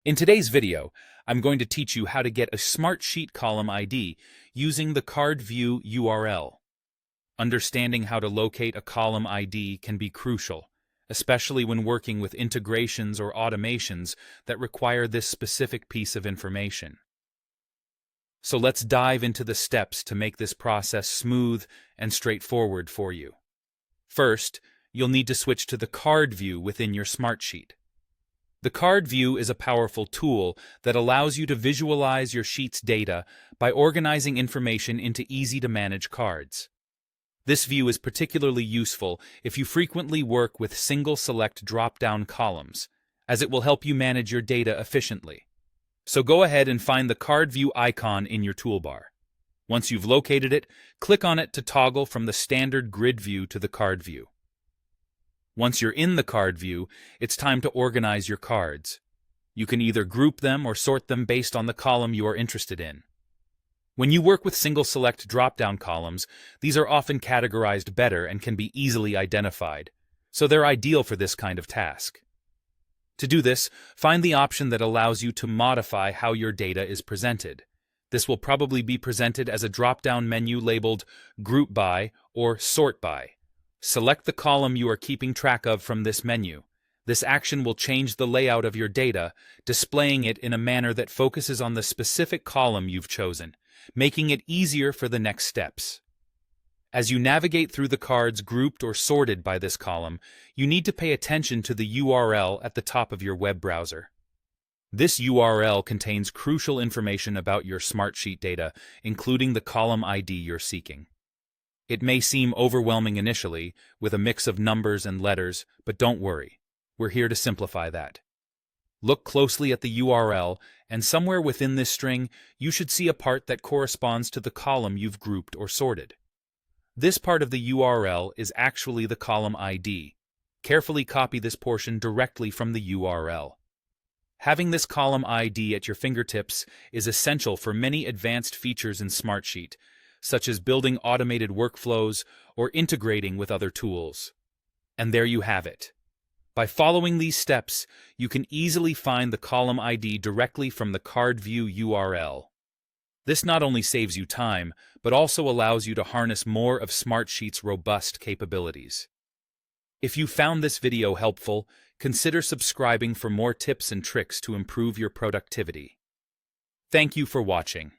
In today's video, I'm going to teach you how to get a Smartsheet column ID using the card view URL. Understanding how to locate a column ID can be crucial, especially when working with integrations or automations that require this specific piece of information. So let's dive into the steps to make this process smooth and straightforward for you. First, you'll need to switch to the card view within your Smartsheet. The card view is a powerful tool that allows you to visualize your sheet's data by organizing information into easy-to-manage cards. This view is particularly useful if you frequently work with single select drop-down columns, as it will help you manage your data efficiently. So go ahead and find the card view icon in your toolbar. Once you've located it, click on it to toggle from the standard grid view to the card view. Once you're in the card view, it's time to organize your cards. You can either group them or sort them based on the column you are interested in. When you work with single select drop-down columns, these are often categorized better and can be easily identified, so they're ideal for this kind of task. To do this, find the option that allows you to modify how your data is presented. This will probably be presented as a drop-down menu labeled Group By or Sort By. Select the column you are keeping track of from this menu. This action will change the layout of your data, displaying it in a manner that focuses on the specific column you've chosen, making it easier for the next steps. As you navigate through the cards grouped or sorted by this column, you need to pay attention to the URL at the top of your web browser. This URL contains crucial information about your Smartsheet data, including the column ID you're seeking. It may seem overwhelming initially, with a mix of numbers and letters, but don't worry. We're here to simplify that. Look closely at the URL, and somewhere within this string, you should see a part that corresponds to the column you've grouped or sorted. This part of the URL is actually the column ID. Carefully copy this portion directly from the URL. Having this column ID at your fingertips is essential for many advanced features in Smartsheet, such as building automated workflows or integrating with other tools. And there you have it. By following these steps, you can easily find the column ID directly from the card view URL. This not only saves you time, but also allows you to harness more of Smartsheet's robust capabilities. If you found this video helpful, consider subscribing for more tips and tricks to improve your productivity. Thank you for watching.